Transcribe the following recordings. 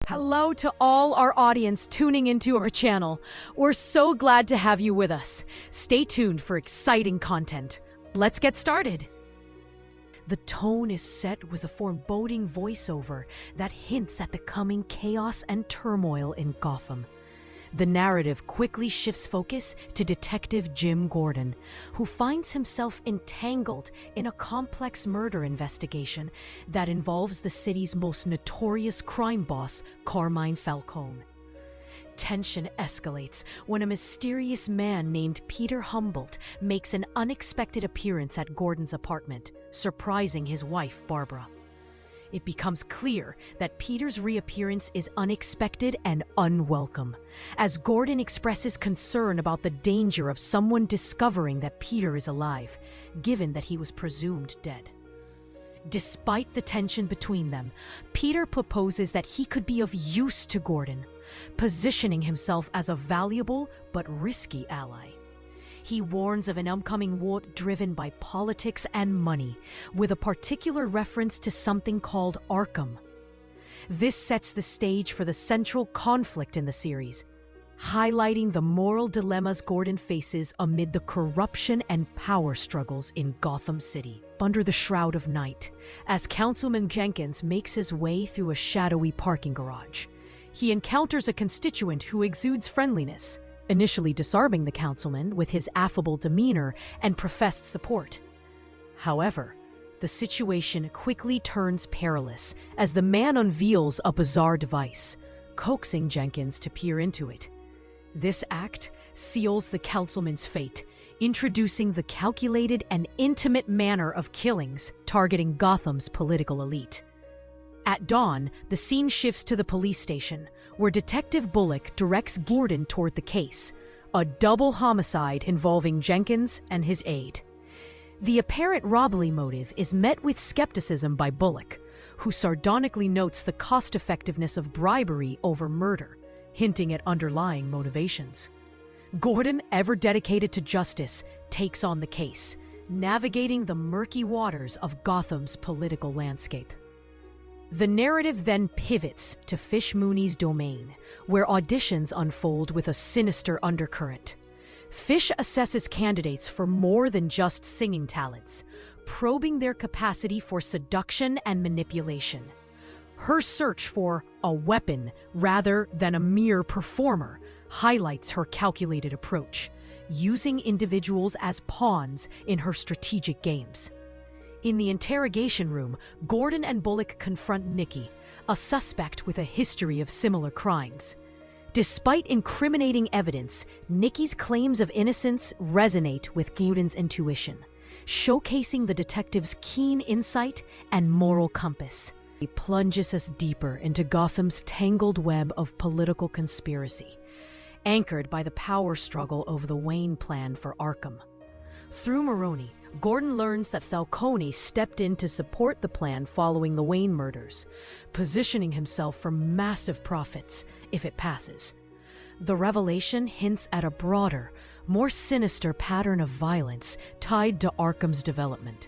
Hello to all our audience tuning into our channel. We're so glad to have you with us. Stay tuned for exciting content. Let's get started. The tone is set with a foreboding voiceover that hints at the coming chaos and turmoil in Gotham. The narrative quickly shifts focus to Detective Jim Gordon, who finds himself entangled in a complex murder investigation that involves the city's most notorious crime boss, Carmine Falcone. Tension escalates when a mysterious man named Peter Humboldt makes an unexpected appearance at Gordon's apartment, surprising his wife, Barbara. It becomes clear that Peter's reappearance is unexpected and unwelcome, as Gordon expresses concern about the danger of someone discovering that Peter is alive, given that he was presumed dead. Despite the tension between them, Peter proposes that he could be of use to Gordon, positioning himself as a valuable but risky ally. He warns of an upcoming war driven by politics and money, with a particular reference to something called Arkham. This sets the stage for the central conflict in the series, highlighting the moral dilemmas Gordon faces amid the corruption and power struggles in Gotham City. Under the shroud of night, as Councilman Jenkins makes his way through a shadowy parking garage, he encounters a constituent who exudes friendliness, initially disarming the councilman with his affable demeanor and professed support. However, the situation quickly turns perilous as the man unveils a bizarre device, coaxing Jenkins to peer into it. This act seals the councilman's fate, introducing the calculated and intimate manner of killings targeting Gotham's political elite. At dawn, the scene shifts to the police station, where Detective Bullock directs Gordon toward the case, a double homicide involving Jenkins and his aide. The apparent robbery motive is met with skepticism by Bullock, who sardonically notes the cost-effectiveness of bribery over murder, hinting at underlying motivations. Gordon, ever dedicated to justice, takes on the case, navigating the murky waters of Gotham's political landscape. The narrative then pivots to Fish Mooney's domain, where auditions unfold with a sinister undercurrent. Fish assesses candidates for more than just singing talents, probing their capacity for seduction and manipulation. Her search for a weapon rather than a mere performer highlights her calculated approach, using individuals as pawns in her strategic games. In the interrogation room, Gordon and Bullock confront Nikki, a suspect with a history of similar crimes. Despite incriminating evidence, Nikki's claims of innocence resonate with Gordon's intuition, showcasing the detective's keen insight and moral compass. He plunges us deeper into Gotham's tangled web of political conspiracy, anchored by the power struggle over the Wayne plan for Arkham. Through Maroni, Gordon learns that Falcone stepped in to support the plan following the Wayne murders, positioning himself for massive profits if it passes. The revelation hints at a broader, more sinister pattern of violence tied to Arkham's development,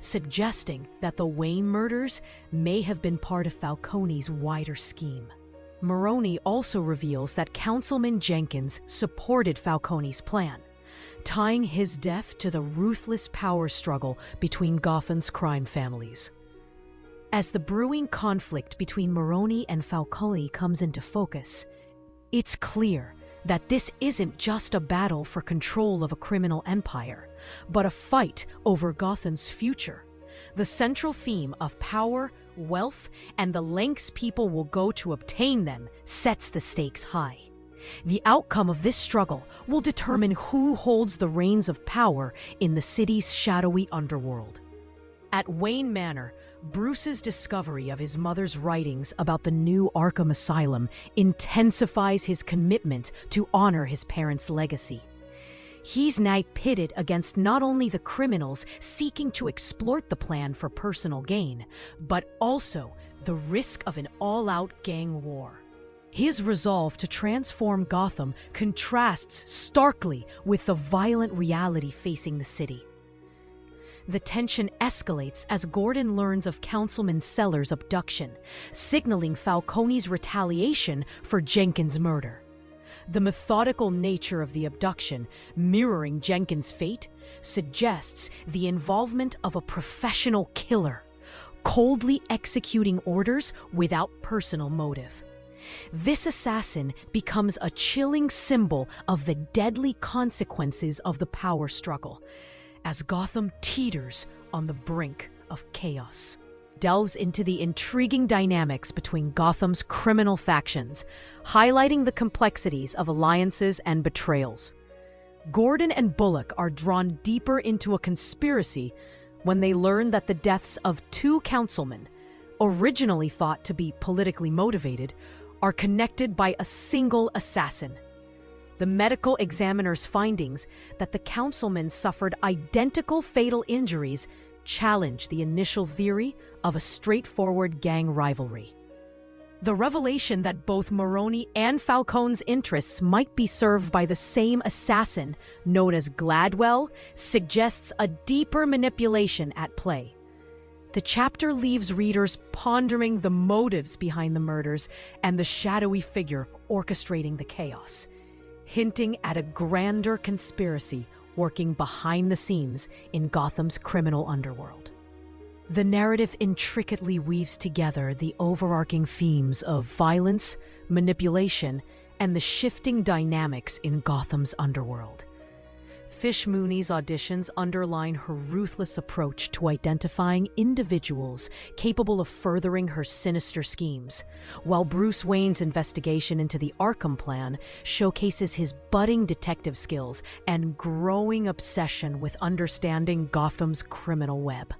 suggesting that the Wayne murders may have been part of Falcone's wider scheme. Maroni also reveals that Councilman Jenkins supported Falcone's plan, tying his death to the ruthless power struggle between Gotham's crime families. As the brewing conflict between Maroni and Falcone comes into focus, it's clear that this isn't just a battle for control of a criminal empire, but a fight over Gotham's future. The central theme of power, wealth, and the lengths people will go to obtain them sets the stakes high. The outcome of this struggle will determine who holds the reins of power in the city's shadowy underworld. At Wayne Manor, Bruce's discovery of his mother's writings about the new Arkham Asylum intensifies his commitment to honor his parents' legacy. He's now pitted against not only the criminals seeking to exploit the plan for personal gain, but also the risk of an all-out gang war. His resolve to transform Gotham contrasts starkly with the violent reality facing the city. The tension escalates as Gordon learns of Councilman Sellers' abduction, signaling Falcone's retaliation for Jenkins' murder. The methodical nature of the abduction, mirroring Jenkins' fate, suggests the involvement of a professional killer, coldly executing orders without personal motive. This assassin becomes a chilling symbol of the deadly consequences of the power struggle, as Gotham teeters on the brink of chaos. Delves into the intriguing dynamics between Gotham's criminal factions, highlighting the complexities of alliances and betrayals. Gordon and Bullock are drawn deeper into a conspiracy when they learn that the deaths of two councilmen, originally thought to be politically motivated, are connected by a single assassin. The medical examiner's findings that the councilmen suffered identical fatal injuries challenge the initial theory of a straightforward gang rivalry. The revelation that both Maroni and Falcone's interests might be served by the same assassin, known as Gladwell, suggests a deeper manipulation at play. The chapter leaves readers pondering the motives behind the murders and the shadowy figure orchestrating the chaos, hinting at a grander conspiracy working behind the scenes in Gotham's criminal underworld. The narrative intricately weaves together the overarching themes of violence, manipulation, and the shifting dynamics in Gotham's underworld. Fish Mooney's auditions underline her ruthless approach to identifying individuals capable of furthering her sinister schemes, while Bruce Wayne's investigation into the Arkham plan showcases his budding detective skills and growing obsession with understanding Gotham's criminal web.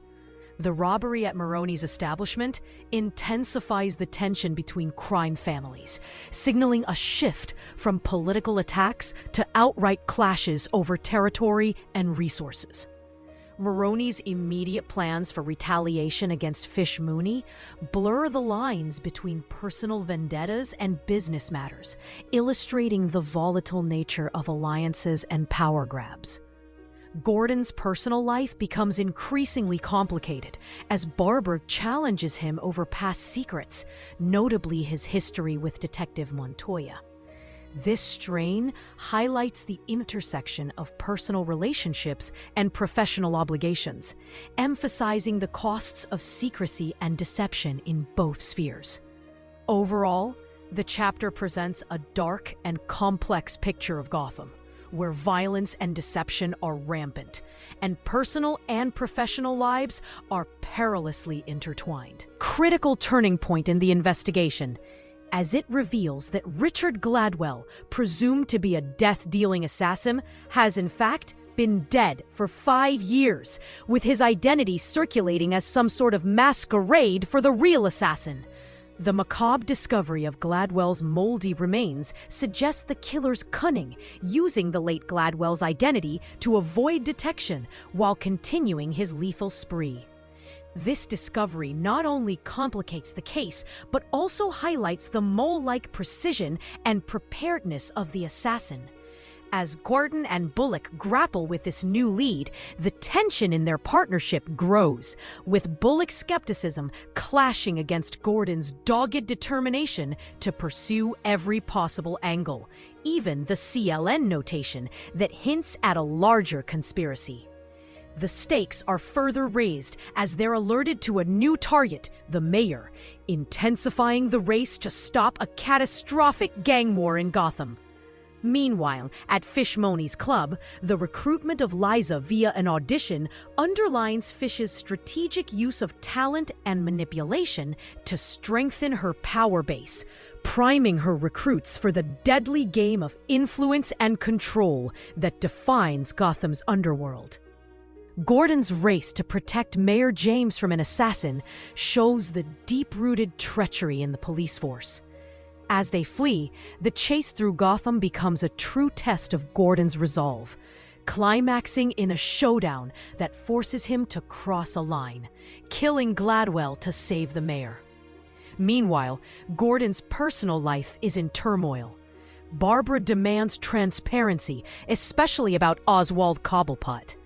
The robbery at Maroni's establishment intensifies the tension between crime families, signaling a shift from political attacks to outright clashes over territory and resources. Maroni's immediate plans for retaliation against Fish Mooney blur the lines between personal vendettas and business matters, illustrating the volatile nature of alliances and power grabs. Gordon's personal life becomes increasingly complicated as Barbara challenges him over past secrets, notably his history with Detective Montoya. This strain highlights the intersection of personal relationships and professional obligations, emphasizing the costs of secrecy and deception in both spheres. Overall, the chapter presents a dark and complex picture of Gotham, where violence and deception are rampant, and personal and professional lives are perilously intertwined. Critical turning point in the investigation, as it reveals that Richard Gladwell, presumed to be a death-dealing assassin, has in fact been dead for 5 years, with his identity circulating as some sort of masquerade for the real assassin. The macabre discovery of Gladwell's moldy remains suggests the killer's cunning, using the late Gladwell's identity to avoid detection while continuing his lethal spree. This discovery not only complicates the case, but also highlights the mole-like precision and preparedness of the assassin. As Gordon and Bullock grapple with this new lead, the tension in their partnership grows, with Bullock's skepticism clashing against Gordon's dogged determination to pursue every possible angle, even the CLN notation that hints at a larger conspiracy. The stakes are further raised as they're alerted to a new target, the mayor, intensifying the race to stop a catastrophic gang war in Gotham. Meanwhile, at Fish Mooney's club, the recruitment of Liza via an audition underlines Fish's strategic use of talent and manipulation to strengthen her power base, priming her recruits for the deadly game of influence and control that defines Gotham's underworld. Gordon's race to protect Mayor James from an assassin shows the deep-rooted treachery in the police force. As they flee, the chase through Gotham becomes a true test of Gordon's resolve, climaxing in a showdown that forces him to cross a line, killing Gladwell to save the mayor. Meanwhile, Gordon's personal life is in turmoil. Barbara demands transparency, especially about Oswald Cobblepot.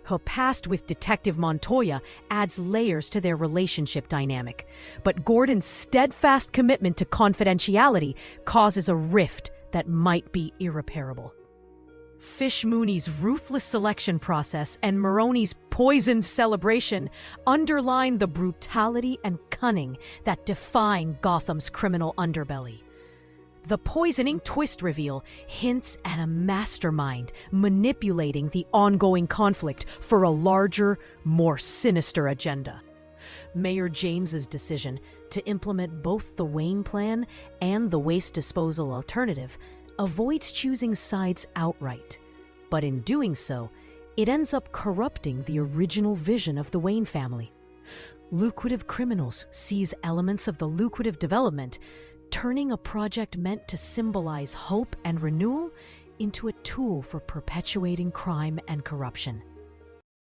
Her past with Detective Montoya adds layers to their relationship dynamic, but Gordon's steadfast commitment to confidentiality causes a rift that might be irreparable. Fish Mooney's ruthless selection process and Maroni's poisoned celebration underline the brutality and cunning that define Gotham's criminal underbelly. The poisoning twist reveal hints at a mastermind manipulating the ongoing conflict for a larger, more sinister agenda. Mayor James's decision to implement both the Wayne Plan and the waste disposal alternative avoids choosing sides outright. But in doing so, it ends up corrupting the original vision of the Wayne family. Lucrative criminals seize elements of the lucrative development, turning a project meant to symbolize hope and renewal into a tool for perpetuating crime and corruption.